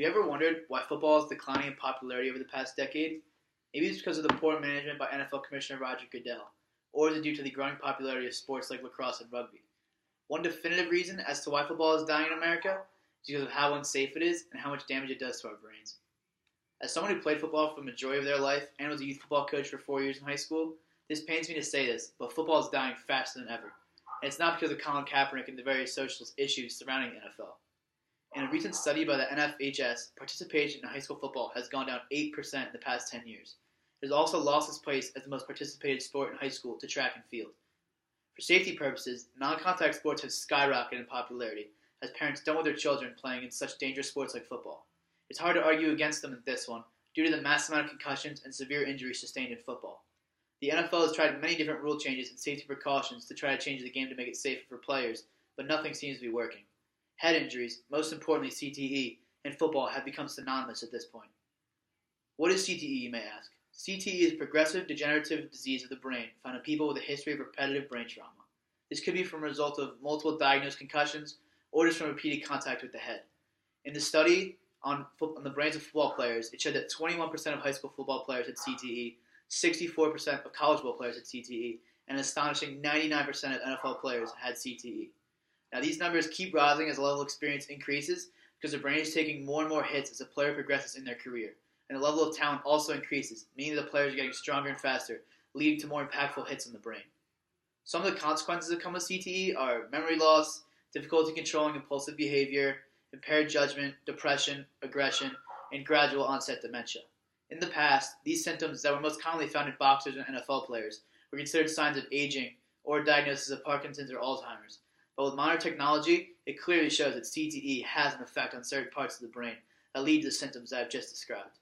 you ever wondered why football is declining in popularity over the past decade? Maybe it's because of the poor management by NFL Commissioner Roger Goodell, or is it due to the growing popularity of sports like lacrosse and rugby? One definitive reason as to why football is dying in America is because of how unsafe it is and how much damage it does to our brains. As someone who played football for the majority of their life and was a youth football coach for 4 years in high school, this pains me to say this, but football is dying faster than ever. And it's not because of Colin Kaepernick and the various social issues surrounding the NFL. In a recent study by the NFHS, participation in high school football has gone down 8% in the past 10 years. It has also lost its place as the most participated sport in high school to track and field. For safety purposes, non-contact sports have skyrocketed in popularity as parents don't want their children playing in such dangerous sports like football. It's hard to argue against them in this one due to the mass amount of concussions and severe injuries sustained in football. The NFL has tried many different rule changes and safety precautions to try to change the game to make it safer for players, but nothing seems to be working. Head injuries, most importantly CTE, and football have become synonymous at this point. What is CTE, you may ask? CTE is progressive degenerative disease of the brain found in people with a history of repetitive brain trauma. This could be from a result of multiple diagnosed concussions or just from repeated contact with the head. In the study on the brains of football players, it showed that 21% of high school football players had CTE, 64% of college football players had CTE, and an astonishing 99% of NFL players had CTE. Now, these numbers keep rising as the level of experience increases because the brain is taking more and more hits as a player progresses in their career. And the level of talent also increases, meaning the players are getting stronger and faster, leading to more impactful hits in the brain. Some of the consequences that come with CTE are memory loss, difficulty controlling impulsive behavior, impaired judgment, depression, aggression, and gradual onset dementia. In the past, these symptoms that were most commonly found in boxers and NFL players were considered signs of aging or diagnosis of Parkinson's or Alzheimer's. But with modern technology, it clearly shows that CTE has an effect on certain parts of the brain that lead to the symptoms that I've just described.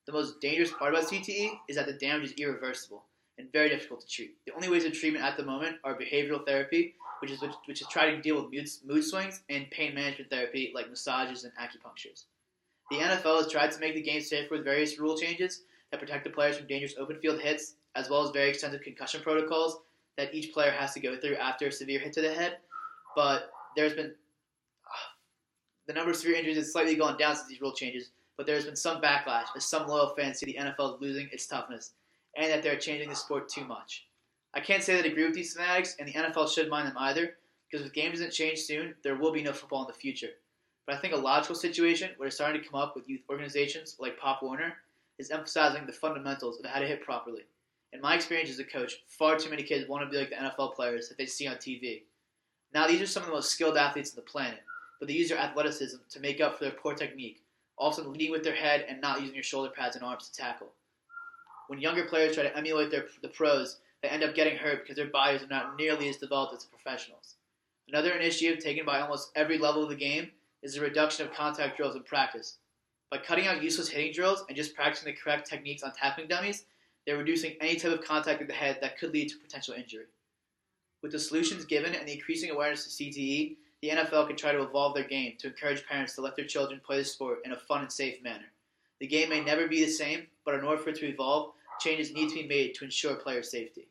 The most dangerous part about CTE is that the damage is irreversible and very difficult to treat. The only ways of treatment at the moment are behavioral therapy, which is trying to deal with mood swings, and pain management therapy like massages and acupunctures. The NFL has tried to make the game safer with various rule changes that protect the players from dangerous open field hits, as well as very extensive concussion protocols that each player has to go through after a severe hit to the head. But there's been the number of severe injuries has slightly gone down since these rule changes, but there's been some backlash as some loyal fans see the NFL is losing its toughness and that they're changing the sport too much. I can't say that I agree with these fanatics, and the NFL should mind them either, because if the game doesn't change soon, there will be no football in the future. But I think a logical situation where it's starting to come up with youth organizations like Pop Warner is emphasizing the fundamentals of how to hit properly. In my experience as a coach, far too many kids want to be like the NFL players that they see on TV. Now, these are some of the most skilled athletes on the planet, but they use their athleticism to make up for their poor technique, often leading with their head and not using your shoulder pads and arms to tackle. When younger players try to emulate the pros, they end up getting hurt because their bodies are not nearly as developed as the professionals. Another initiative taken by almost every level of the game is the reduction of contact drills in practice. By cutting out useless hitting drills and just practicing the correct techniques on tackling dummies, they're reducing any type of contact with the head that could lead to potential injury. With the solutions given and the increasing awareness of CTE, the NFL can try to evolve their game to encourage parents to let their children play the sport in a fun and safe manner. The game may never be the same, but in order for it to evolve, changes need to be made to ensure player safety.